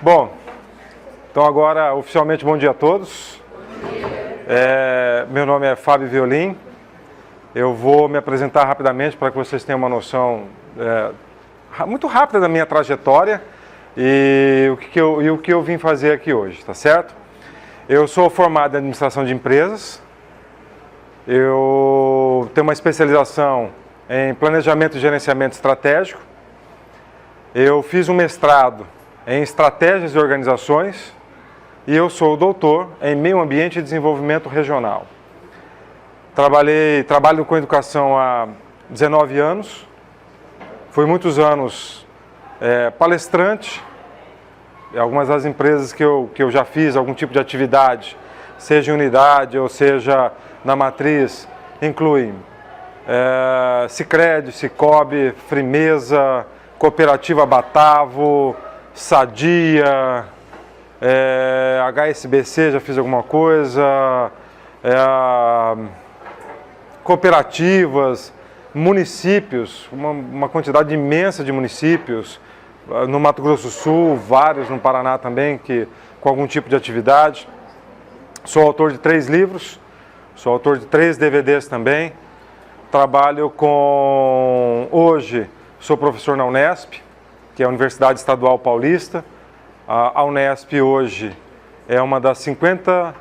Bom, então agora oficialmente bom dia a todos. Meu nome é Fábio Violim. Eu vou me apresentar rapidamente para que vocês tenham uma noção muito rápida da minha trajetória e o que eu vim fazer aqui hoje, tá certo? Eu sou formado em administração de empresas. Eu tenho uma especialização em planejamento e gerenciamento estratégico. Eu fiz um mestrado em estratégias e organizações e eu sou doutor em meio ambiente e desenvolvimento regional. Trabalho com educação há 19 anos, fui muitos anos palestrante em algumas das empresas que eu já fiz algum tipo de atividade, seja em unidade ou seja na matriz, incluem Sicredi, Cicobi, Frimeza, Cooperativa Batavo, Sadia, HSBC, já fiz alguma coisa, cooperativas, municípios, uma quantidade imensa de municípios, no Mato Grosso do Sul, vários no Paraná também, com algum tipo de atividade. Sou autor de 3 livros, sou autor de 3 DVDs também. Trabalho hoje, sou professor na Unesp, que é a Universidade Estadual Paulista. A Unesp hoje é uma das 50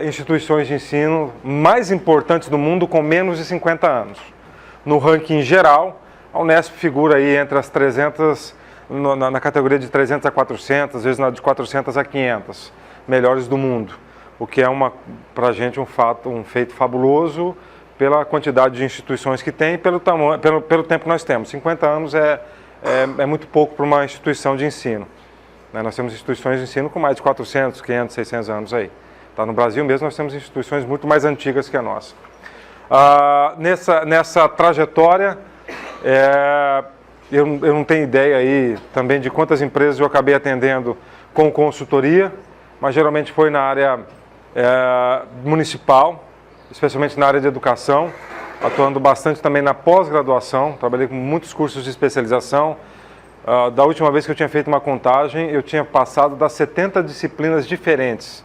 instituições de ensino mais importantes do mundo com menos de 50 anos. No ranking geral, a Unesp figura aí entre as 300, na categoria de 300 a 400, às vezes na de 400 a 500 melhores do mundo. O que é para a gente um feito fabuloso pela quantidade de instituições que tem e pelo tempo que nós temos. 50 anos é muito pouco para uma instituição de ensino. Nós temos instituições de ensino com mais de 400, 500, 600 anos aí. No Brasil mesmo nós temos instituições muito mais antigas que a nossa. Nessa trajetória, eu não tenho ideia aí também de quantas empresas eu acabei atendendo com consultoria, mas geralmente foi na área municipal, especialmente na área de educação, atuando bastante também na pós-graduação, trabalhei com muitos cursos de especialização. Da última vez que eu tinha feito uma contagem, eu tinha passado das 70 disciplinas diferentes.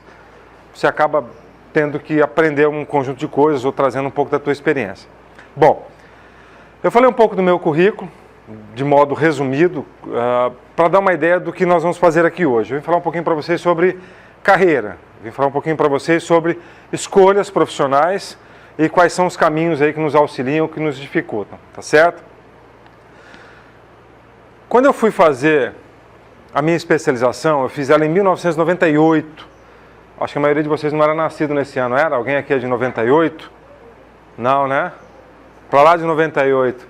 Você acaba tendo que aprender um conjunto de coisas ou trazendo um pouco da tua experiência. Bom, eu falei um pouco do meu currículo, de modo resumido, para dar uma ideia do que nós vamos fazer aqui hoje. Eu vim falar um pouquinho para vocês sobre carreira, vim falar um pouquinho para vocês sobre escolhas profissionais e quais são os caminhos aí que nos auxiliam, que nos dificultam, tá certo? Quando eu fui fazer a minha especialização, eu fiz ela em 1998. Acho que a maioria de vocês não era nascido nesse ano, era? Alguém aqui é de 98? Não, né? Para lá de 98.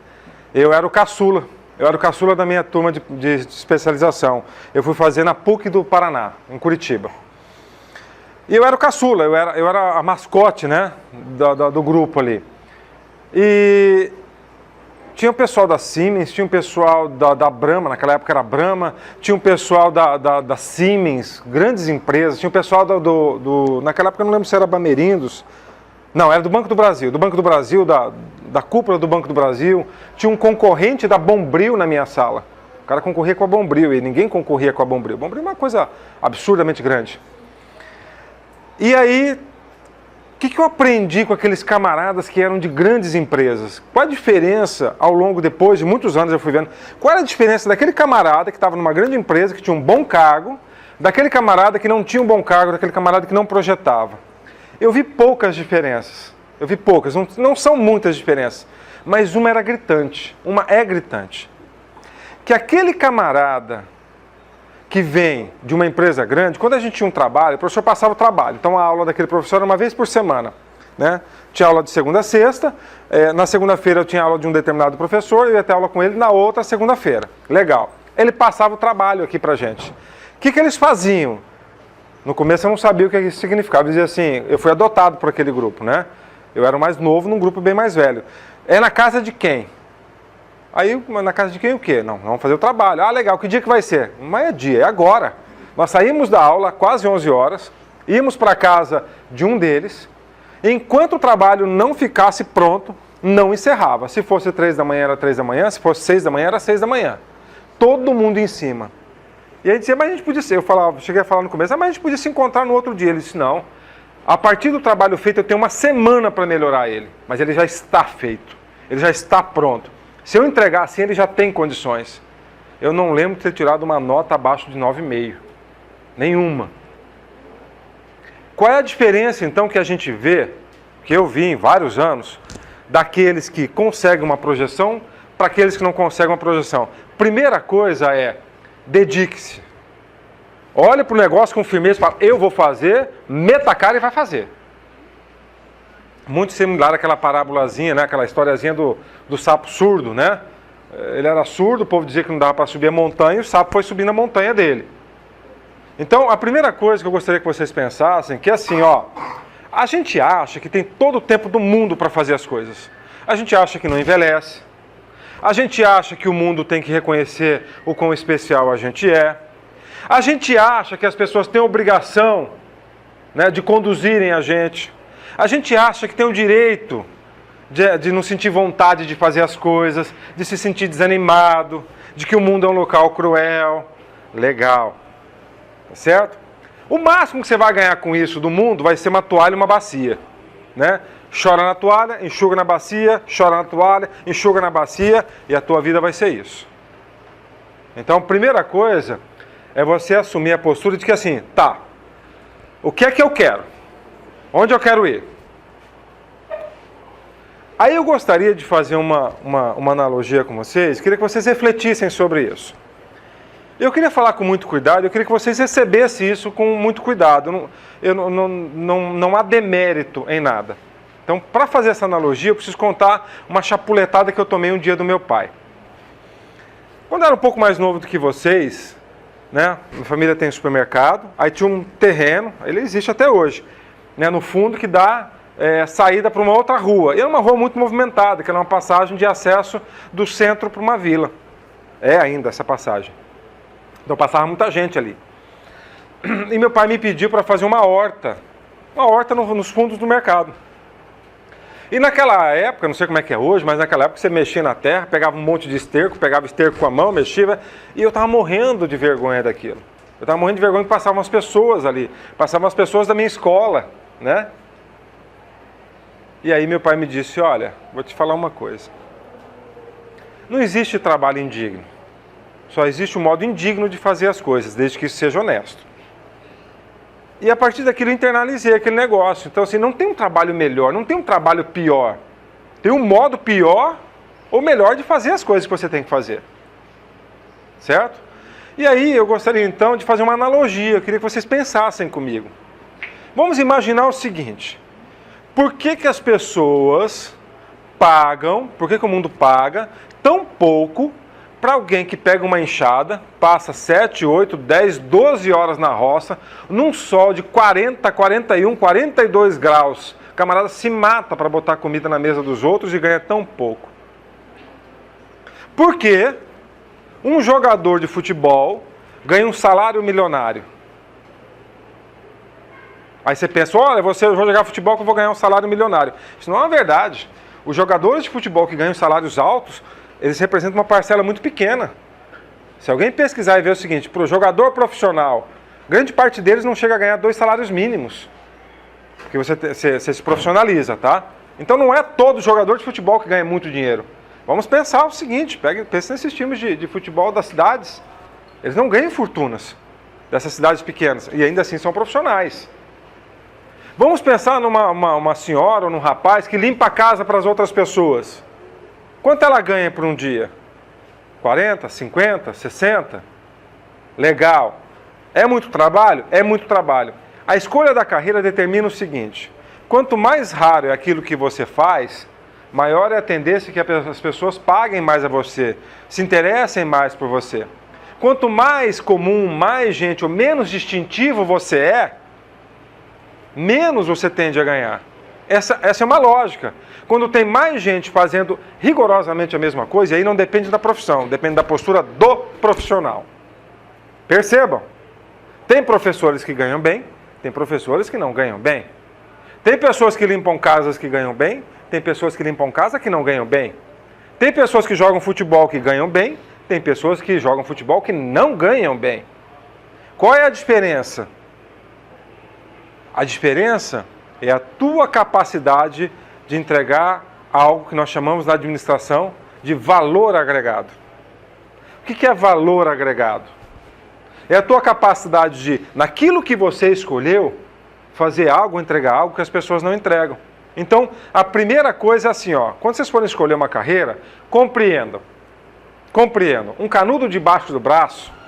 Eu era o caçula. Eu era o caçula da minha turma de especialização. Eu fui fazer na PUC do Paraná, em Curitiba. E eu era o caçula, eu era a mascote, né, do grupo ali. E tinha o pessoal da Siemens, tinha o pessoal da Brahma, naquela época era Brahma, tinha o pessoal da Siemens, grandes empresas, tinha o pessoal naquela época eu não lembro se era Bamerindos, não, era do Banco do Brasil, da cúpula do Banco do Brasil, tinha um concorrente da Bombril na minha sala. O cara concorria com a Bombril e ninguém concorria com a Bombril. Bombril é uma coisa absurdamente grande. E aí, o que eu aprendi com aqueles camaradas que eram de grandes empresas? Qual a diferença, depois de muitos anos eu fui vendo, qual era a diferença daquele camarada que estava numa grande empresa, que tinha um bom cargo, daquele camarada que não tinha um bom cargo, daquele camarada que não projetava? Eu vi poucas diferenças, não são muitas diferenças, mas uma era gritante, que aquele camarada que vem de uma empresa grande, quando a gente tinha um trabalho, o professor passava o trabalho. Então a aula daquele professor era uma vez por semana, né? Tinha aula de segunda a sexta, na segunda-feira eu tinha aula de um determinado professor, eu ia ter aula com ele na outra segunda-feira. Legal. Ele passava o trabalho aqui pra gente. O que eles faziam? No começo eu não sabia o que isso significava. Eu dizia assim, eu fui adotado por aquele grupo, né? Eu era o mais novo num grupo bem mais velho. É na casa de quem? Aí, na casa de quem o quê? Não, vamos fazer o trabalho. Ah, legal, que dia que vai ser? Não é dia, é agora. Nós saímos da aula, quase 11 horas, íamos para a casa de um deles, enquanto o trabalho não ficasse pronto, não encerrava. Se fosse 3 da manhã, era 3 da manhã, se fosse 6 da manhã, era 6 da manhã. Todo mundo em cima. E aí dizia, mas a gente podia ser, cheguei a falar no começo, mas a gente podia se encontrar no outro dia. Ele disse, não, a partir do trabalho feito eu tenho uma semana para melhorar ele, mas ele já está feito, ele já está pronto. Se eu entregar assim, ele já tem condições. Eu não lembro de ter tirado uma nota abaixo de 9,5. Nenhuma. Qual é a diferença, então, que a gente vê, que eu vi em vários anos, daqueles que conseguem uma projeção para aqueles que não conseguem uma projeção? Primeira coisa é, dedique-se. Olhe para o negócio com firmeza e fala, eu vou fazer, meta a cara e vai fazer. Muito similar àquela parábolazinha, né? Aquela historiazinha do sapo surdo, né? Ele era surdo, o povo dizia que não dava para subir a montanha, e o sapo foi subir na montanha dele. Então, a primeira coisa que eu gostaria que vocês pensassem, que é assim, ó, a gente acha que tem todo o tempo do mundo para fazer as coisas. A gente acha que não envelhece. A gente acha que o mundo tem que reconhecer o quão especial a gente é. A gente acha que as pessoas têm a obrigação, né, de conduzirem a gente. A gente acha que tem o direito de não sentir vontade de fazer as coisas, de se sentir desanimado, de que o mundo é um local cruel. Legal. Tá certo? O máximo que você vai ganhar com isso do mundo vai ser uma toalha e uma bacia. Né? Chora na toalha, enxuga na bacia, chora na toalha, enxuga na bacia, e a tua vida vai ser isso. Então, a primeira coisa é você assumir a postura de que assim, tá, o que é que eu quero? Onde eu quero ir? Aí eu gostaria de fazer uma analogia com vocês, queria que vocês refletissem sobre isso. Eu queria falar com muito cuidado, eu queria que vocês recebessem isso com muito cuidado. Não há demérito em nada. Então, para fazer essa analogia, eu preciso contar uma chapuletada que eu tomei um dia do meu pai. Quando eu era um pouco mais novo do que vocês, né, minha família tem supermercado, aí tinha um terreno, ele existe até hoje, né, no fundo que dá saída para uma outra rua. E era uma rua muito movimentada, que era uma passagem de acesso do centro para uma vila. É ainda essa passagem. Então passava muita gente ali. E meu pai me pediu para fazer uma horta nos fundos do mercado. E naquela época, não sei como é que é hoje, mas naquela época você mexia na terra, pegava um monte de esterco, pegava esterco com a mão, mexia, e eu estava morrendo de vergonha daquilo. Eu estava morrendo de vergonha que passavam as pessoas ali, passavam as pessoas da minha escola, né? E aí meu pai me disse, olha, vou te falar uma coisa. Não existe trabalho indigno. Só existe um modo indigno de fazer as coisas, desde que isso seja honesto. E a partir daquilo eu internalizei aquele negócio. Então assim, não tem um trabalho melhor, não tem um trabalho pior. Tem um modo pior ou melhor de fazer as coisas que você tem que fazer. Certo? E aí eu gostaria então de fazer uma analogia, eu queria que vocês pensassem comigo. Vamos imaginar o seguinte. Por que as pessoas pagam, por que o mundo paga tão pouco para alguém que pega uma enxada, passa 7, 8, 10, 12 horas na roça, num sol de 40, 41, 42 graus, o camarada se mata para botar comida na mesa dos outros e ganha tão pouco? Por que um jogador de futebol ganha um salário milionário? Aí você pensa, olha, eu vou jogar futebol que eu vou ganhar um salário milionário. Isso não é uma verdade. Os jogadores de futebol que ganham salários altos, eles representam uma parcela muito pequena. Se alguém pesquisar e ver o seguinte, para o jogador profissional, grande parte deles não chega a ganhar 2 salários mínimos. Porque você se profissionaliza, tá? Então não é todo jogador de futebol que ganha muito dinheiro. Vamos pensar o seguinte, pense nesses times de futebol das cidades. Eles não ganham fortunas dessas cidades pequenas, e ainda assim são profissionais. Vamos pensar numa senhora ou num rapaz que limpa a casa para as outras pessoas. Quanto ela ganha por um dia? 40, 50, 60? Legal. É muito trabalho? É muito trabalho. A escolha da carreira determina o seguinte: quanto mais raro é aquilo que você faz, maior é a tendência que as pessoas paguem mais a você, se interessem mais por você. Quanto mais comum, mais gente ou menos distintivo você é, menos você tende a ganhar. Essa é uma lógica. Quando tem mais gente fazendo rigorosamente a mesma coisa, aí não depende da profissão, depende da postura do profissional. Percebam, tem professores que ganham bem, tem professores que não ganham bem. Tem pessoas que limpam casas que ganham bem, tem pessoas que limpam casa que não ganham bem. Tem pessoas que jogam futebol que ganham bem, tem pessoas que jogam futebol que não ganham bem. Qual é a diferença? A diferença é a tua capacidade de entregar algo que nós chamamos na administração de valor agregado. O que é valor agregado? É a tua capacidade de, naquilo que você escolheu, fazer algo, entregar algo que as pessoas não entregam. Então, a primeira coisa é assim, ó, quando vocês forem escolher uma carreira, compreendam. Um canudo debaixo do braço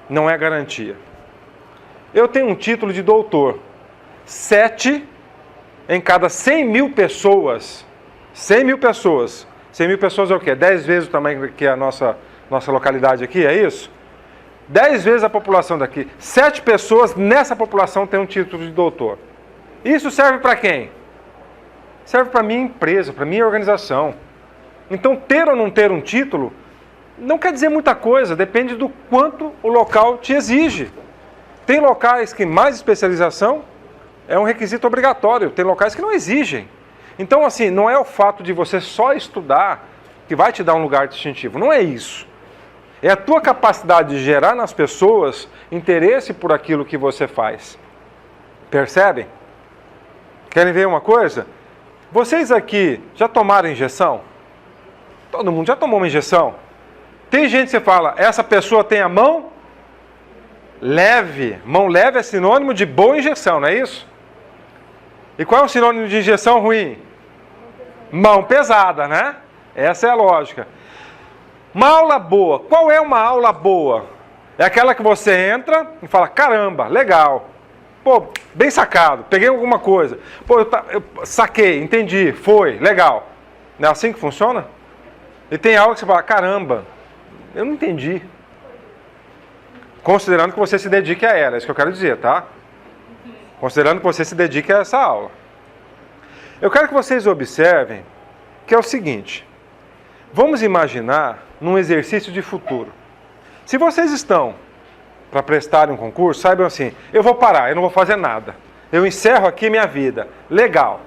não é garantia. Eu tenho um título de doutor. 7 em cada 100 mil pessoas. 100 mil pessoas. 100 mil pessoas é o quê? 10 vezes o tamanho que é a nossa localidade aqui, é isso? 10 vezes a população daqui. 7 pessoas nessa população têm um título de doutor. Isso serve para quem? Serve para minha empresa, para minha organização. Então, ter ou não ter um título não quer dizer muita coisa, depende do quanto o local te exige. Tem locais que mais especialização é um requisito obrigatório, tem locais que não exigem. Então, assim, não é o fato de você só estudar que vai te dar um lugar distintivo, não é isso. É a tua capacidade de gerar nas pessoas interesse por aquilo que você faz. Percebem? Querem ver uma coisa? Vocês aqui já tomaram injeção? Todo mundo já tomou uma injeção? Tem gente que você fala, essa pessoa tem a mão leve. Mão leve é sinônimo de boa injeção, não é isso? E qual é o sinônimo de injeção ruim? Mão pesada, né? Essa é a lógica. Uma aula boa. Qual é uma aula boa? É aquela que você entra e fala, caramba, legal. Pô, bem sacado, peguei alguma coisa. Pô, eu saquei, entendi, foi, legal. Não é assim que funciona? E tem aula que você fala, caramba, eu não entendi. Considerando que você se dedique a ela, é isso que eu quero dizer, tá? Considerando que você se dedique a essa aula. Eu quero que vocês observem que é o seguinte. Vamos imaginar num exercício de futuro. Se vocês estão para prestarem um concurso, saibam assim, eu vou parar, eu não vou fazer nada. Eu encerro aqui minha vida. Legal.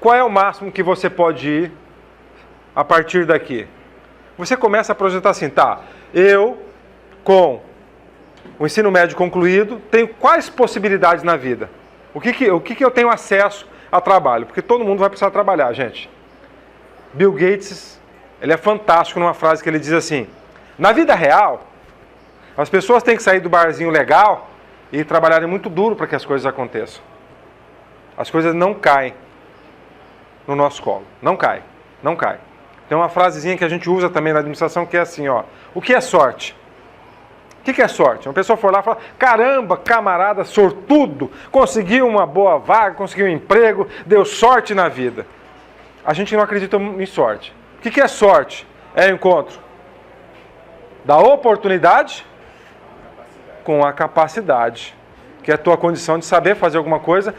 Qual é o máximo que você pode ir a partir daqui? Você começa a projetar assim, tá, eu, com o ensino médio concluído, tenho quais possibilidades na vida? O que eu tenho acesso a trabalho? Porque todo mundo vai precisar trabalhar, gente. Bill Gates, ele é fantástico numa frase que ele diz assim, na vida real, as pessoas têm que sair do barzinho legal e trabalharem muito duro para que as coisas aconteçam. As coisas não caem no nosso colo. Não cai. Não cai. Tem uma frasezinha que a gente usa também na administração que é assim, ó. O que é sorte? O que é sorte? Uma pessoa for lá e fala, caramba, camarada sortudo, conseguiu uma boa vaga, conseguiu um emprego, deu sorte na vida. A gente não acredita em sorte. O que é sorte? É o encontro da oportunidade com a capacidade, que é a tua condição de saber fazer alguma coisa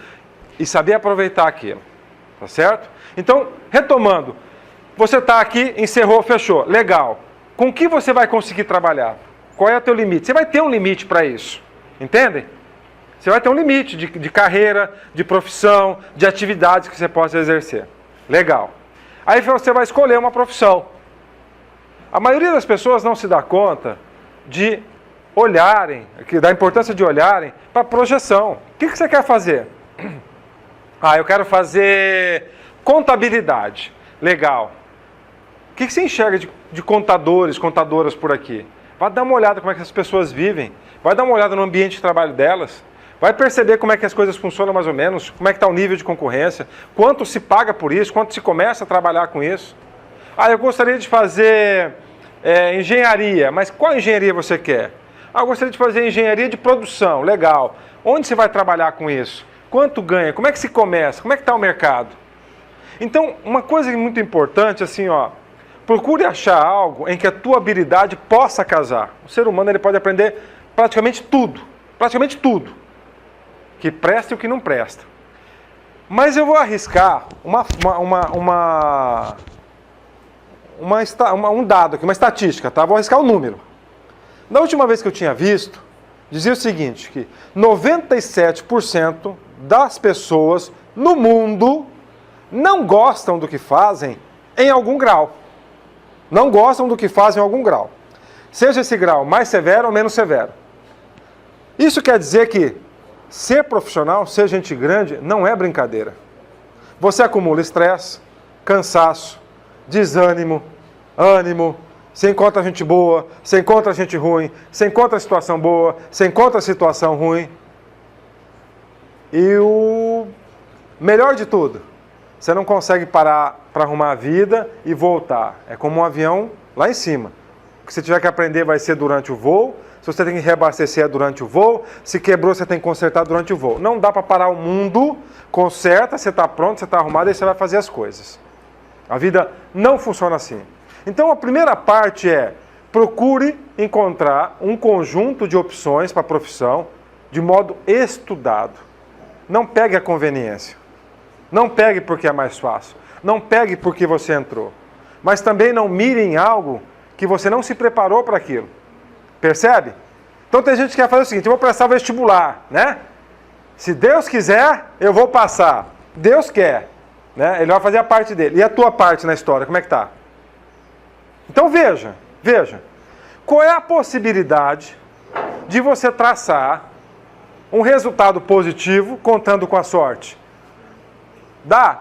e saber aproveitar aquilo. Tá certo? Então, retomando, você está aqui, encerrou, fechou. Legal. Com o que você vai conseguir trabalhar? Qual é o teu limite? Você vai ter um limite para isso. Entendem? Você vai ter um limite de carreira, de profissão, de atividades que você possa exercer. Legal. Aí você vai escolher uma profissão. A maioria das pessoas não se dá conta de olharem, da importância de olharem para a projeção. O que você quer fazer? Ah, eu quero fazer contabilidade. Legal. O que você enxerga de contadores, contadoras por aqui? Vai dar uma olhada como é que as pessoas vivem. Vai dar uma olhada no ambiente de trabalho delas. Vai perceber como é que as coisas funcionam mais ou menos, como é que está o nível de concorrência, quanto se paga por isso, quanto se começa a trabalhar com isso. Ah, eu gostaria de fazer engenharia, mas qual engenharia você quer? Ah, eu gostaria de fazer engenharia de produção, legal. Onde você vai trabalhar com isso? Quanto ganha? Como é que se começa? Como é que está o mercado? Então, uma coisa muito importante, assim, ó, procure achar algo em que a tua habilidade possa casar. O ser humano ele pode aprender praticamente tudo, que presta e o que não presta. Mas eu vou arriscar um dado aqui, uma estatística, tá? Vou arriscar um número. Na última vez que eu tinha visto, dizia o seguinte, que 97% das pessoas no mundo não gostam do que fazem em algum grau. Não gostam do que fazem em algum grau. Seja esse grau mais severo ou menos severo. Isso quer dizer que ser profissional, ser gente grande, não é brincadeira. Você acumula estresse, cansaço, desânimo, ânimo, você encontra gente boa, você encontra gente ruim, você encontra situação boa, você encontra situação ruim. E o melhor de tudo, você não consegue parar para arrumar a vida e voltar. É como um avião lá em cima. O que você tiver que aprender vai ser durante o voo. Se você tem que reabastecer é durante o voo. Se quebrou, você tem que consertar durante o voo. Não dá para parar o mundo, conserta, você está pronto, você está arrumado, aí você vai fazer as coisas. A vida não funciona assim. Então a primeira parte é, procure encontrar um conjunto de opções para a profissão de modo estudado. Não pegue a conveniência. Não pegue porque é mais fácil. Não pegue porque você entrou. Mas também não mire em algo que você não se preparou para aquilo. Percebe? Então tem gente que quer fazer o seguinte, eu vou prestar vestibular, né? Se Deus quiser, eu vou passar. Deus quer, né? Ele vai fazer a parte dele. E a tua parte na história, como é que tá? Então veja. Qual é a possibilidade de você traçar um resultado positivo contando com a sorte? Dá.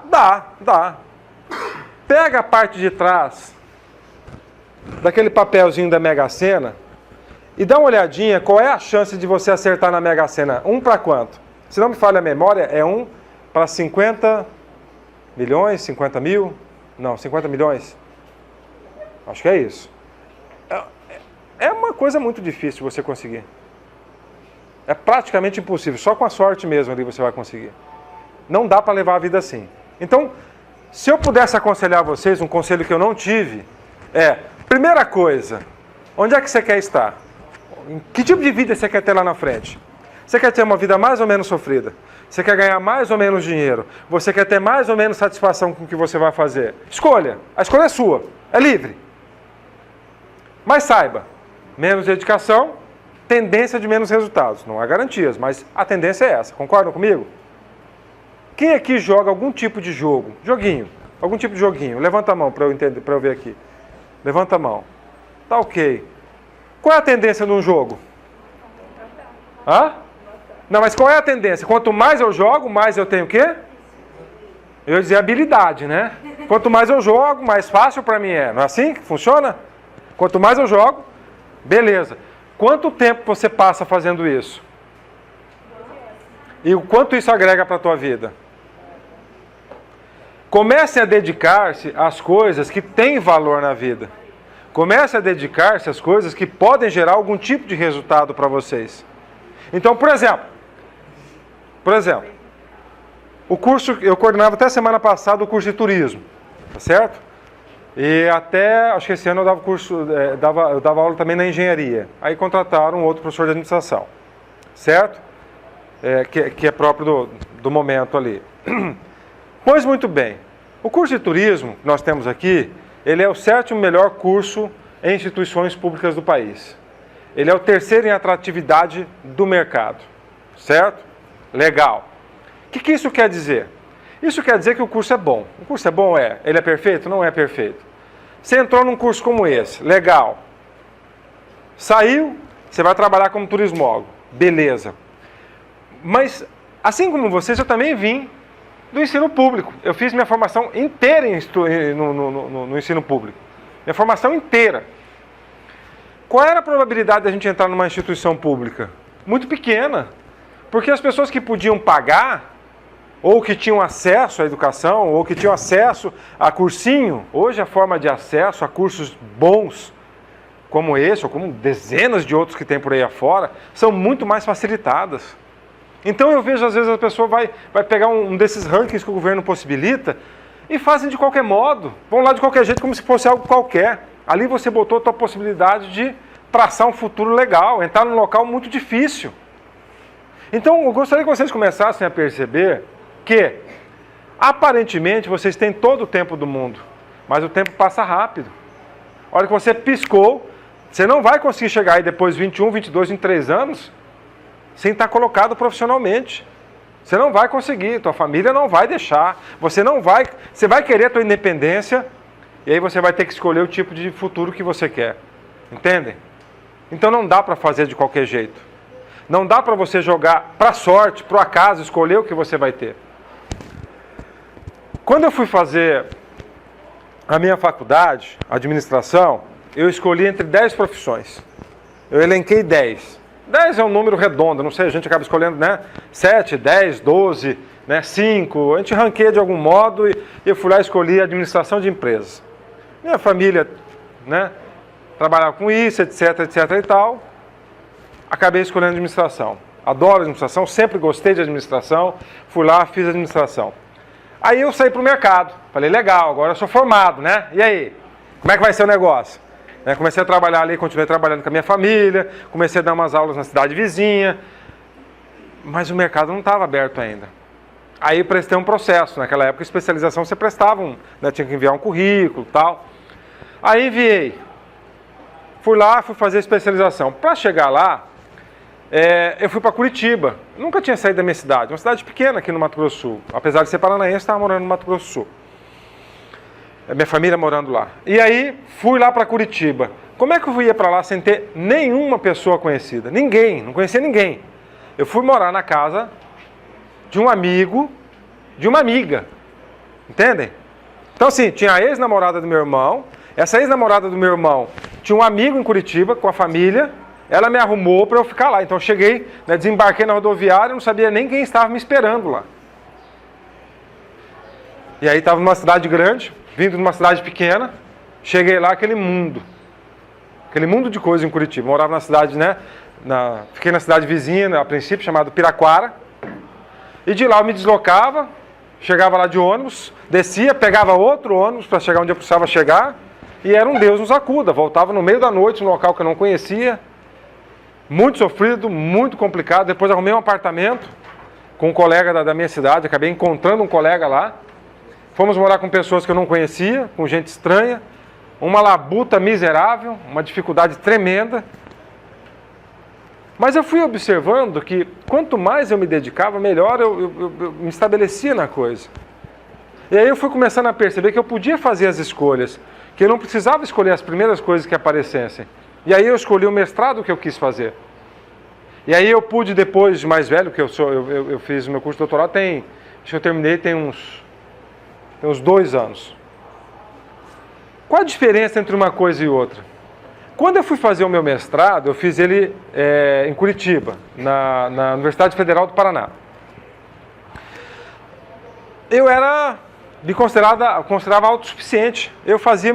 Pega a parte de trás daquele papelzinho da Mega Sena e dá uma olhadinha qual é a chance de você acertar na Mega Sena. 1 para quanto? Se não me falha a memória, é 1 para 50 milhões, 50 mil? Não, 50 milhões. Acho que é isso. É uma coisa muito difícil de você conseguir. É praticamente impossível. Só com a sorte mesmo ali você vai conseguir. Não dá para levar a vida assim. Então, se eu pudesse aconselhar vocês, um conselho que eu não tive, primeira coisa, onde é que você quer estar? Que tipo de vida você quer ter lá na frente? Você quer ter uma vida mais ou menos sofrida? Você quer ganhar mais ou menos dinheiro? Você quer ter mais ou menos satisfação com o que você vai fazer? Escolha. A escolha é sua. É livre. Mas saiba, menos dedicação, tendência de menos resultados. Não há garantias, mas a tendência é essa. Concordam comigo? Quem aqui joga algum tipo de jogo? Joguinho. Algum tipo de joguinho. Levanta a mão para eu entender, para eu ver aqui. Levanta a mão. Tá ok. Qual é a tendência num jogo? Hã? Não, mas qual é a tendência? Quanto mais eu jogo, mais eu tenho o quê? Eu ia dizer habilidade, né? Quanto mais eu jogo, mais fácil para mim é. Não é assim que funciona? Quanto mais eu jogo, beleza. Quanto tempo você passa fazendo isso? E o quanto isso agrega para a tua vida? Comece a dedicar-se às coisas que têm valor na vida. Comece a dedicar-se às coisas que podem gerar algum tipo de resultado para vocês. Então, por exemplo, o curso, eu coordenava até semana passada o curso de turismo, tá certo? E até, acho que esse ano eu dava curso, eu dava aula também na engenharia. Aí contrataram um outro professor de administração, certo? Que é próprio do momento ali. Pois muito bem, o curso de turismo que nós temos aqui, ele é o 7º melhor curso em instituições públicas do país. Ele é o 3º em atratividade do mercado, certo? Legal. O que isso quer dizer? Isso quer dizer que o curso é bom. O curso é bom? Ele é perfeito? Não é perfeito. Você entrou num curso como esse, legal. Saiu, você vai trabalhar como turismólogo, beleza. Mas, assim como vocês, eu também vim do ensino público. Eu fiz minha formação inteira no ensino público. Minha formação inteira. Qual era a probabilidade da gente entrar numa instituição pública? Muito pequena. Porque as pessoas que podiam pagar, ou que tinham acesso à educação, ou que tinham acesso a cursinho, hoje a forma de acesso a cursos bons, como esse, ou como dezenas de outros que tem por aí afora, são muito mais facilitadas. Então eu vejo, às vezes, a pessoa vai pegar um desses rankings que o governo possibilita e fazem de qualquer modo, vão lá de qualquer jeito, como se fosse algo qualquer. Ali você botou a tua possibilidade de traçar um futuro legal, entrar num local muito difícil. Então eu gostaria que vocês começassem a perceber que, aparentemente, vocês têm todo o tempo do mundo, mas o tempo passa rápido. A hora que você piscou, você não vai conseguir chegar aí depois de 21, 22, 23 anos sem estar colocado profissionalmente. Você não vai conseguir, tua família não vai deixar, você vai querer a tua independência e aí você vai ter que escolher o tipo de futuro que você quer. Entendem? Então não dá para fazer de qualquer jeito. Não dá para você jogar para sorte, para o acaso, escolher o que você vai ter. Quando eu fui fazer a minha faculdade, administração, eu escolhi entre 10 profissões. Eu elenquei 10. 10 é um número redondo, não sei, a gente acaba escolhendo, né? 7, 10, 12, né? 5. A gente ranqueia de algum modo e eu fui lá e escolhi administração de empresas. Minha família, né? Trabalhava com isso, etc, etc e tal. Acabei escolhendo administração. Adoro administração, sempre gostei de administração. Fui lá, fiz administração. Aí eu saí para o mercado. Falei, legal, agora eu sou formado, né? E aí? Como é que vai ser o negócio? Comecei a trabalhar ali, continuei trabalhando com a minha família. Comecei a dar umas aulas na cidade vizinha. Mas o mercado não estava aberto ainda. Aí prestei um processo. Naquela época, especialização, você prestava né? Tinha que enviar um currículo e tal. Aí enviei. Fui lá, fui fazer a especialização. Para chegar lá, eu fui para Curitiba. Nunca tinha saído da minha cidade. Uma cidade pequena aqui no Mato Grosso do Sul. Apesar de ser paranaense, estava morando no Mato Grosso do Sul. Minha família morando lá. E aí, fui lá para Curitiba. Como é que eu ia para lá sem ter nenhuma pessoa conhecida? Ninguém, não conhecia ninguém. Eu fui morar na casa de um amigo, de uma amiga. Entendem? Então assim, tinha a ex-namorada do meu irmão. Essa ex-namorada do meu irmão tinha um amigo em Curitiba, com a família. Ela me arrumou para eu ficar lá. Então eu cheguei, né, desembarquei na rodoviária e não sabia nem quem estava me esperando lá. E aí estava numa cidade grande, vindo de uma cidade pequena. Cheguei lá, aquele mundo de coisa em Curitiba. Morava na cidade, né? Fiquei na cidade vizinha, a princípio, chamada Piraquara. E de lá eu me deslocava, chegava lá de ônibus, descia, pegava outro ônibus para chegar onde eu precisava chegar. E era um Deus nos acuda. Voltava no meio da noite, num local que eu não conhecia. Muito sofrido, muito complicado. Depois arrumei um apartamento com um colega da minha cidade. Acabei encontrando um colega lá. Fomos morar com pessoas que eu não conhecia, com gente estranha. Uma labuta miserável, uma dificuldade tremenda. Mas eu fui observando que quanto mais eu me dedicava, melhor eu me estabelecia na coisa. E aí eu fui começando a perceber que eu podia fazer as escolhas, que eu não precisava escolher as primeiras coisas que aparecessem. E aí eu escolhi o mestrado que eu quis fazer. E aí eu pude, depois de mais velho, que eu fiz o meu curso de doutorado, acho que eu terminei tem uns 2 anos. Qual a diferença entre uma coisa e outra? Quando eu fui fazer o meu mestrado, eu fiz ele em Curitiba, na Universidade Federal do Paraná. Eu me considerava autossuficiente. Eu fazia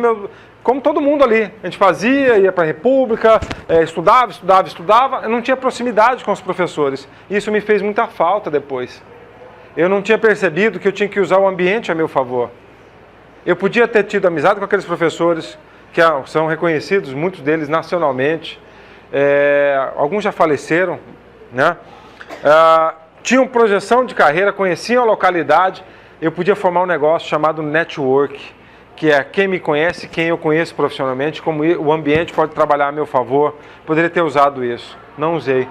como todo mundo ali. A gente fazia, ia para a República, estudava. Eu não tinha proximidade com os professores. Isso me fez muita falta depois. Eu não tinha percebido que eu tinha que usar o ambiente a meu favor. Eu podia ter tido amizade com aqueles professores que são reconhecidos, muitos deles nacionalmente. Alguns já faleceram, né? Tinham projeção de carreira, conheciam a localidade. Eu podia formar um negócio chamado network, que é quem me conhece, quem eu conheço profissionalmente, como o ambiente pode trabalhar a meu favor. Poderia ter usado isso. Não usei.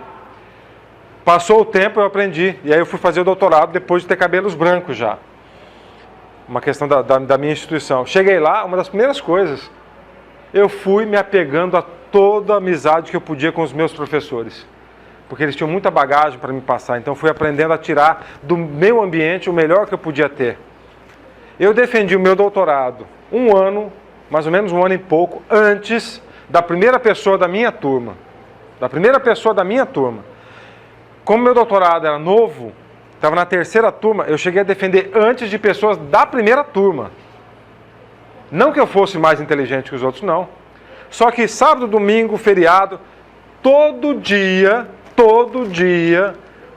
Passou o tempo, eu aprendi. E aí eu fui fazer o doutorado depois de ter cabelos brancos já. Uma questão da minha instituição. Cheguei lá, uma das primeiras coisas, eu fui me apegando a toda a amizade que eu podia com os meus professores. Porque eles tinham muita bagagem para me passar. Então fui aprendendo a tirar do meu ambiente o melhor que eu podia ter. Eu defendi o meu doutorado 1 ano, mais ou menos 1 ano e pouco, antes da primeira pessoa da minha turma. Como meu doutorado era novo, estava na 3ª turma, eu cheguei a defender antes de pessoas da primeira turma. Não que eu fosse mais inteligente que os outros, não. Só que sábado, domingo, feriado, todo dia,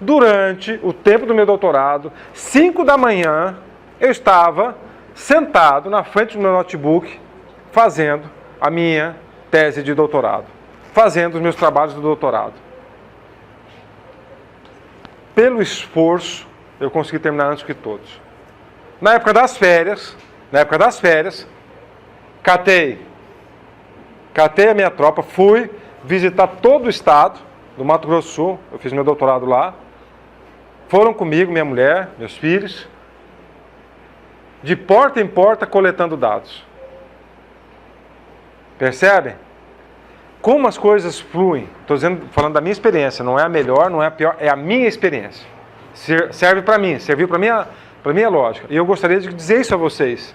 durante o tempo do meu doutorado, 5 da manhã, eu estava sentado na frente do meu notebook, fazendo a minha tese de doutorado, fazendo os meus trabalhos de doutorado. Pelo esforço, eu consegui terminar antes que todos. Na época das férias, catei a minha tropa, fui visitar todo o estado do Mato Grosso do Sul, eu fiz meu doutorado lá. Foram comigo, minha mulher, meus filhos, de porta em porta coletando dados. Percebem? como as coisas fluem. Estou falando da minha experiência, não é a melhor, não é a pior, é a minha experiência. Serve para mim, serviu para minha lógica. E eu gostaria de dizer isso a vocês.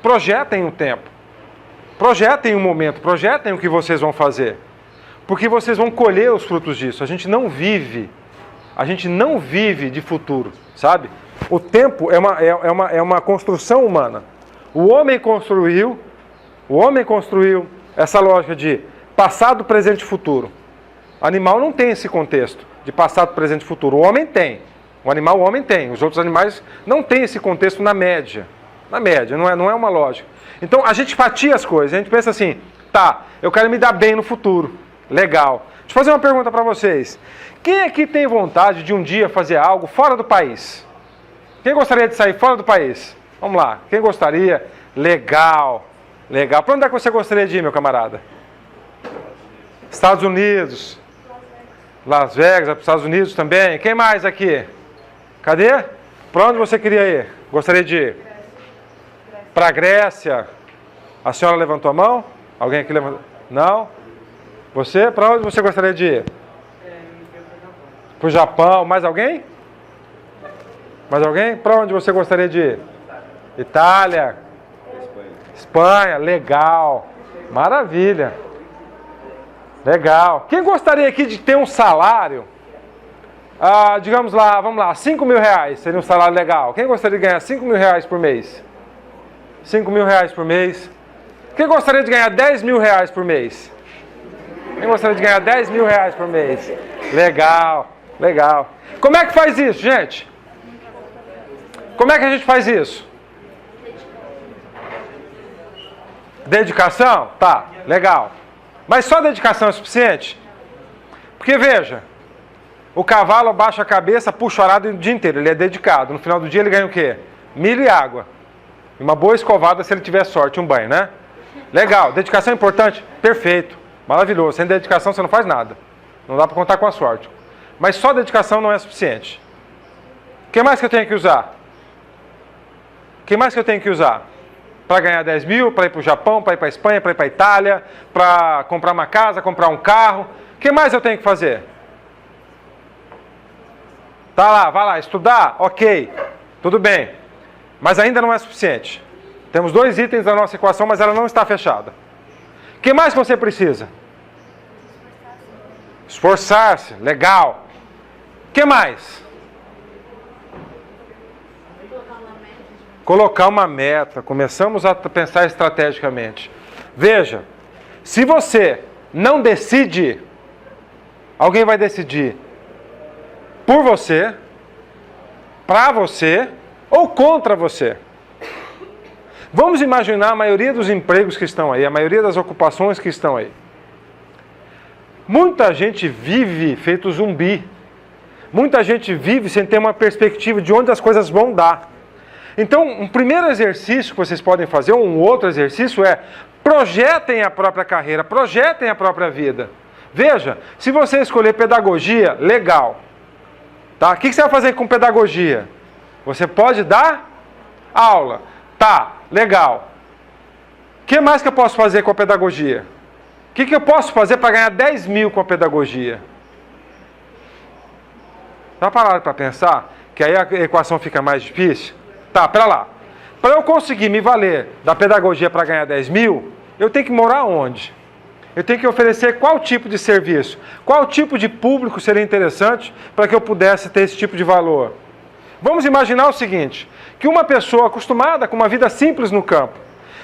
Projetem um tempo, projetem um momento, projetem o que vocês vão fazer. Porque vocês vão colher os frutos disso. A gente não vive de futuro, sabe? O tempo é uma construção humana. O homem construiu essa lógica de passado, presente e futuro. O animal não tem esse contexto de passado, presente e futuro. O homem tem. O homem tem. Os outros animais não têm esse contexto na média. Na média, não é uma lógica. Então a gente fatia as coisas. A gente pensa assim, tá, eu quero me dar bem no futuro. Legal. Deixa eu fazer uma pergunta para vocês. Quem aqui tem vontade de um dia fazer algo fora do país? Quem gostaria de sair fora do país? Vamos lá. Quem gostaria? Legal. Legal. Para onde é que você gostaria de ir, meu camarada? Estados Unidos. Las Vegas, para os Estados Unidos também. Quem mais aqui? Cadê? Para onde você queria ir? Gostaria de ir? Para a Grécia. A senhora levantou a mão? Alguém aqui levantou? Não? Você? Para onde você gostaria de ir? Para o Japão. Mais alguém? Mais alguém? Para onde você gostaria de ir? Itália. Espanha. Legal. Maravilha. Legal. Quem gostaria aqui de ter um salário? Digamos lá, vamos lá, 5 mil reais seria um salário legal. Quem gostaria de ganhar 5 mil reais por mês? 5 mil reais por mês. Quem gostaria de ganhar 10 mil reais por mês? Quem gostaria de ganhar 10 mil reais por mês? Legal, legal. Como é que faz isso, gente? Como é que a gente faz isso? Dedicação? Tá, legal. Mas só dedicação é suficiente? Porque veja, o cavalo abaixa a cabeça, puxa o arado o dia inteiro, ele é dedicado. No final do dia ele ganha o quê? Milho e água. E uma boa escovada se ele tiver sorte, um banho, né? Legal, dedicação é importante? Perfeito, maravilhoso. Sem dedicação você não faz nada. Não dá para contar com a sorte. Mas só dedicação não é suficiente. O que mais que eu tenho que usar? O que mais que eu tenho que usar? Para ganhar 10 mil, para ir para o Japão, para ir para a Espanha, para ir para a Itália, para comprar uma casa, comprar um carro. O que mais eu tenho que fazer? Tá lá, vai lá, estudar? Ok, tudo bem. Mas ainda não é suficiente. Temos 2 itens da nossa equação, mas ela não está fechada. O que mais que você precisa? Esforçar-se, legal. O que mais? Colocar uma meta. Começamos a pensar estrategicamente. Veja, se você não decide, alguém vai decidir por você, para você ou contra você. Vamos imaginar a maioria dos empregos que estão aí, a maioria das ocupações que estão aí. Muita gente vive feito zumbi. Muita gente vive sem ter uma perspectiva de onde as coisas vão dar. Então, um primeiro exercício que vocês podem fazer, ou um outro exercício é projetem a própria carreira, projetem a própria vida. Veja, se você escolher pedagogia, legal. Tá? O que você vai fazer com pedagogia? Você pode dar aula. Tá, legal. O que mais que eu posso fazer com a pedagogia? O que eu posso fazer para ganhar 10 mil com a pedagogia? Já pararam para pensar que aí a equação fica mais difícil? Tá, pera lá. Para eu conseguir me valer da pedagogia para ganhar 10 mil, eu tenho que morar onde? Eu tenho que oferecer qual tipo de serviço? Qual tipo de público seria interessante para que eu pudesse ter esse tipo de valor? Vamos imaginar o seguinte, que uma pessoa acostumada com uma vida simples no campo,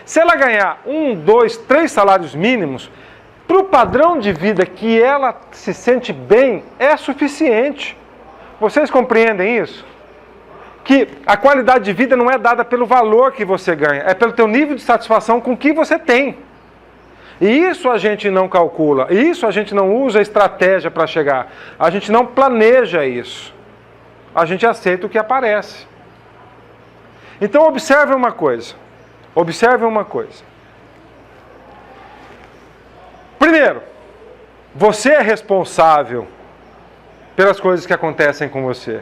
se ela ganhar 1, 2, 3 salários mínimos, para o padrão de vida que ela se sente bem, é suficiente. Vocês compreendem isso? Que a qualidade de vida não é dada pelo valor que você ganha, é pelo teu nível de satisfação com o que você tem. E isso a gente não calcula, isso a gente não usa estratégia para chegar, a gente não planeja isso. A gente aceita o que aparece. Então observe uma coisa. Observe uma coisa. Primeiro, você é responsável pelas coisas que acontecem com você.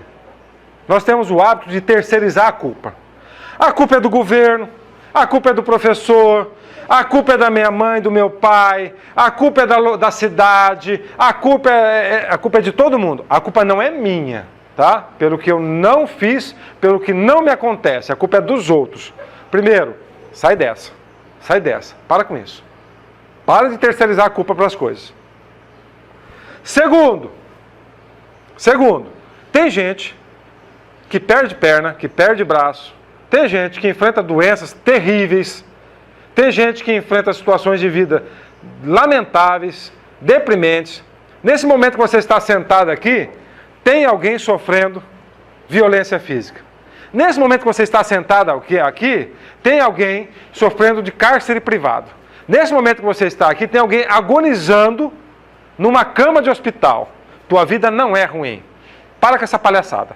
Nós temos o hábito de terceirizar a culpa. A culpa é do governo, a culpa é do professor, a culpa é da minha mãe, do meu pai, a culpa é da cidade, a culpa é de todo mundo. A culpa não é minha, tá? Pelo que eu não fiz, pelo que não me acontece. A culpa é dos outros. Primeiro, sai dessa. Sai dessa. Para com isso. Para de terceirizar a culpa para as coisas. Segundo, tem gente que perde perna, que perde braço, tem gente que enfrenta doenças terríveis, tem gente que enfrenta situações de vida lamentáveis, deprimentes. Nesse momento que você está sentado aqui, tem alguém sofrendo violência física. Nesse momento que você está sentado aqui, tem alguém sofrendo de cárcere privado. Nesse momento que você está aqui, tem alguém agonizando numa cama de hospital. Tua vida não é ruim. Para com essa palhaçada.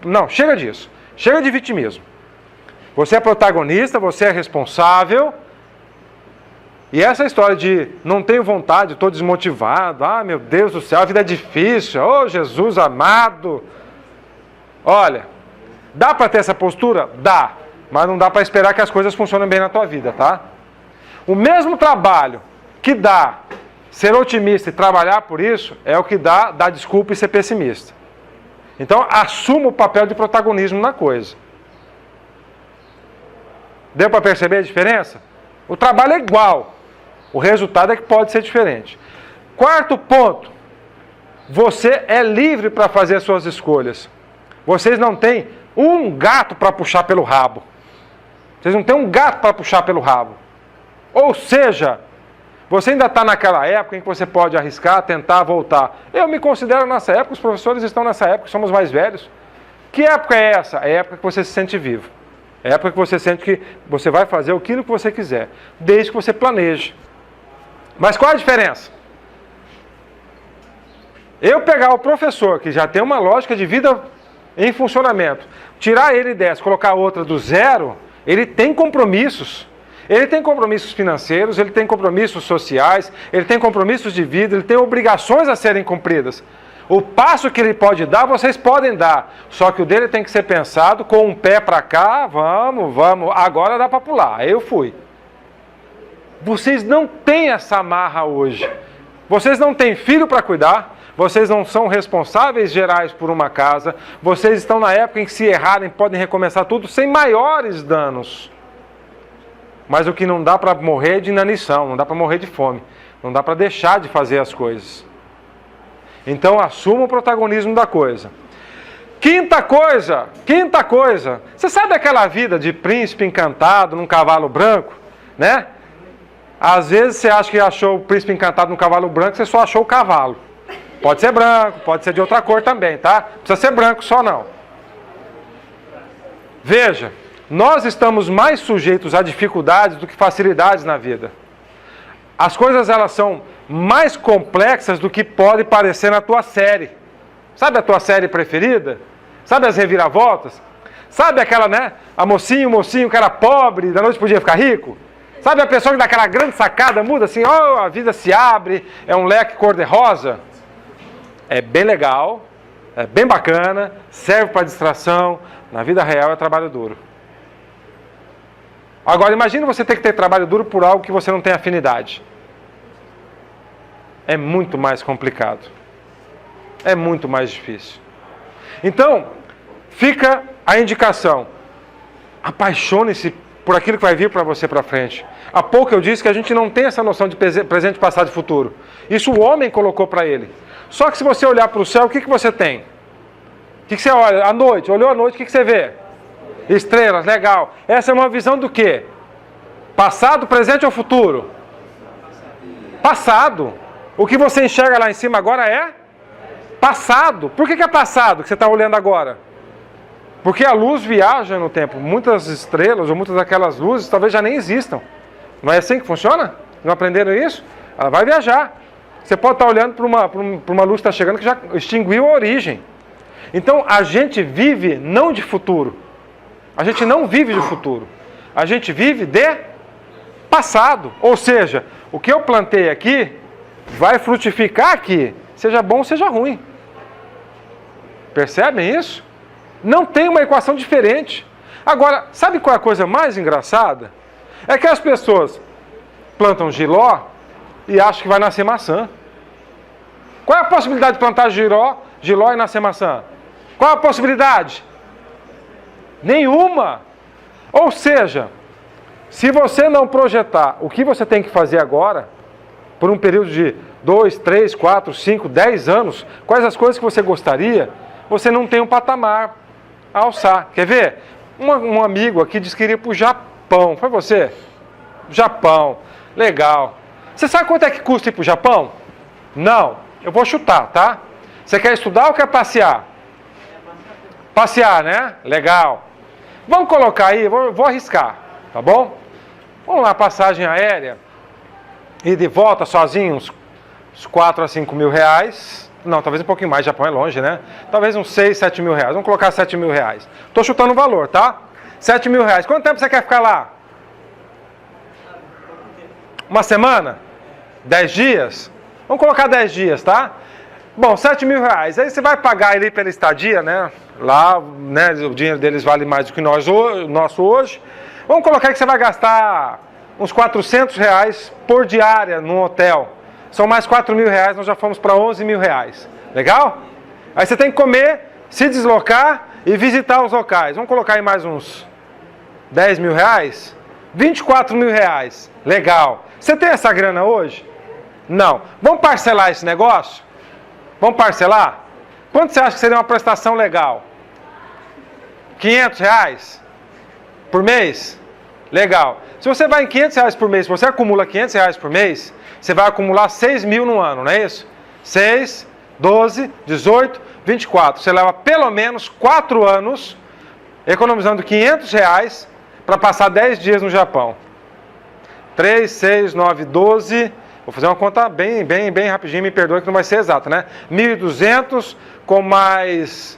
Não, chega disso. Chega de vitimismo. Você é protagonista, você é responsável. E essa história de não tenho vontade, estou desmotivado, meu Deus do céu, a vida é difícil, oh Jesus amado. Olha, dá para ter essa postura? Dá, mas não dá para esperar que as coisas funcionem bem na tua vida, tá? O mesmo trabalho que dá ser otimista e trabalhar por isso, é o que dá dar desculpa e ser pessimista. Então, assuma o papel de protagonismo na coisa. Deu para perceber a diferença? O trabalho é igual. O resultado é que pode ser diferente. Quarto ponto. Você é livre para fazer as suas escolhas. Vocês não têm um gato para puxar pelo rabo. Vocês não têm um gato para puxar pelo rabo. Ou seja, você ainda está naquela época em que você pode arriscar, tentar voltar. Eu me considero nessa época, os professores estão nessa época, somos mais velhos. Que época é essa? É a época que você se sente vivo. É a época que você sente que você vai fazer aquilo que você quiser, desde que você planeje. Mas qual a diferença? Eu pegar o professor, que já tem uma lógica de vida em funcionamento, tirar ele dessa, colocar outra do zero, ele tem compromissos. Ele tem compromissos financeiros, ele tem compromissos sociais, ele tem compromissos de vida, ele tem obrigações a serem cumpridas. O passo que ele pode dar, vocês podem dar. Só que o dele tem que ser pensado com um pé para cá, vamos, agora dá para pular. Eu fui. Vocês não têm essa amarra hoje. Vocês não têm filho para cuidar, vocês não são responsáveis gerais por uma casa, vocês estão na época em que se errarem podem recomeçar tudo sem maiores danos. Mas o que não dá para morrer é de inanição, não dá para morrer de fome, não dá para deixar de fazer as coisas. Então assuma o protagonismo da coisa. Quinta coisa, você sabe aquela vida de príncipe encantado num cavalo branco, né? Às vezes você acha que achou o príncipe encantado num cavalo branco, você só achou o cavalo. Pode ser branco, pode ser de outra cor também, tá? Não precisa ser branco só não. Veja, nós estamos mais sujeitos a dificuldades do que facilidades na vida. As coisas elas são mais complexas do que pode parecer na tua série. Sabe a tua série preferida? Sabe as reviravoltas? Sabe aquela, né? A mocinho, o mocinho que era pobre, da noite podia ficar rico? Sabe a pessoa que dá aquela grande sacada, muda assim, a vida se abre, é um leque cor-de-rosa? É bem legal, é bem bacana, serve para distração, na vida real é trabalho duro. Agora, imagine você ter que ter trabalho duro por algo que você não tem afinidade. É muito mais complicado. É muito mais difícil. Então, fica a indicação. Apaixone-se por aquilo que vai vir para você para frente. Há pouco eu disse que a gente não tem essa noção de presente, passado e futuro. Isso o homem colocou para ele. Só que se você olhar para o céu, o que você tem? O que você olha? À noite, olhou à noite, o que você vê? Estrelas, legal. Essa é uma visão do quê? Passado, presente ou futuro? Passado. O que você enxerga lá em cima agora é passado. Por que é passado que você está olhando agora? Porque a luz viaja no tempo. Muitas estrelas ou muitas daquelas luzes talvez já nem existam. Não é assim que funciona? Não aprenderam isso? Ela vai viajar. Você pode estar olhando para uma luz que está chegando que já extinguiu a origem. Então a gente vive não de futuro. A gente não vive de futuro. A gente vive de passado. Ou seja, o que eu plantei aqui vai frutificar aqui. Seja bom, seja ruim. Percebem isso? Não tem uma equação diferente. Agora, sabe qual é a coisa mais engraçada? É que as pessoas plantam jiló e acham que vai nascer maçã. Qual é a possibilidade de plantar jiló e nascer maçã? Qual é a possibilidade? Nenhuma. Ou seja, se você não projetar o que você tem que fazer agora, por um período de 2, 3, 4, 5, 10 anos, quais as coisas que você gostaria, você não tem um patamar a alçar. Quer ver? Um amigo aqui disse que iria para o Japão. Foi você? Japão. Legal. Você sabe quanto é que custa ir para o Japão? Não. Eu vou chutar, tá? Você quer estudar ou quer passear? Passear, né? Legal. Vamos colocar aí, vou arriscar, tá bom? Vamos lá, passagem aérea. E de volta sozinho, uns 4 a 5 mil reais. Não, talvez um pouquinho mais, Japão é longe, né? Talvez uns 6, 7 mil reais. Vamos colocar 7 mil reais. Tô chutando o valor, tá? 7 mil reais. Quanto tempo você quer ficar lá? Uma semana? 10 dias? Vamos colocar 10 dias, tá? Bom, 7 mil reais. Aí você vai pagar ele pela estadia, né? Lá, né, o dinheiro deles vale mais do que o nosso hoje. Vamos colocar que você vai gastar uns 400 reais por diária num hotel. São mais 4 mil reais, nós já fomos para 11 mil reais. Legal? Aí você tem que comer, se deslocar e visitar os locais. Vamos colocar aí mais uns 10 mil reais? 24 mil reais. Legal. Você tem essa grana hoje? Não. Vamos parcelar esse negócio? Vamos parcelar? Quanto você acha que seria uma prestação legal? 500 reais? Por mês? Legal. Se você vai em 500 reais por mês, se você acumula 500 reais por mês, você vai acumular 6 mil no ano, não é isso? 6, 12, 18, 24. Você leva pelo menos 4 anos economizando 500 reais para passar 10 dias no Japão. 3, 6, 9, 12... Vou fazer uma conta bem rapidinho, me perdoe que não vai ser exata, né? 1.200 com mais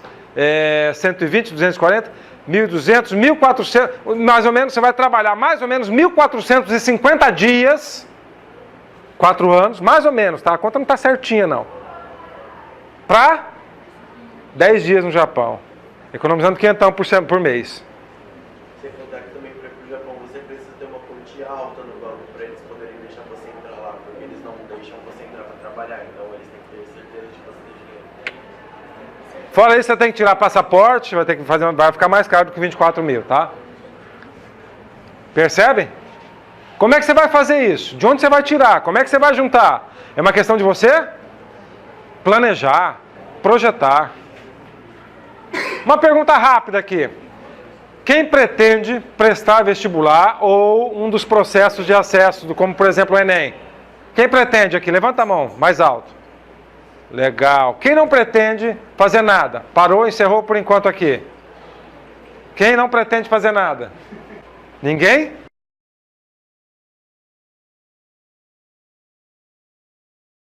120, 240, 1.200, 1.400, mais ou menos, você vai trabalhar mais ou menos 1.450 dias, 4 anos, mais ou menos, tá? A conta não está certinha, não. Para 10 dias no Japão, economizando 500 por mês. Sem contar que também para ir para o Japão você precisa ter uma quantia alta no banco para eles poderem deixar você entrar lá, porque eles não deixam você entrar para trabalhar, então eles têm que ter certeza de que você tem dinheiro. Fora isso, você tem que tirar passaporte, vai ter que fazer, vai ficar mais caro do que 24 mil, tá? Percebem? Como é que você vai fazer isso? De onde você vai tirar? Como é que você vai juntar? É uma questão de você planejar, projetar. Uma pergunta rápida aqui. Quem pretende prestar vestibular ou um dos processos de acesso, como por exemplo o Enem? Quem pretende aqui? Levanta a mão, mais alto. Legal. Quem não pretende fazer nada? Parou, encerrou por enquanto aqui. Quem não pretende fazer nada? Ninguém?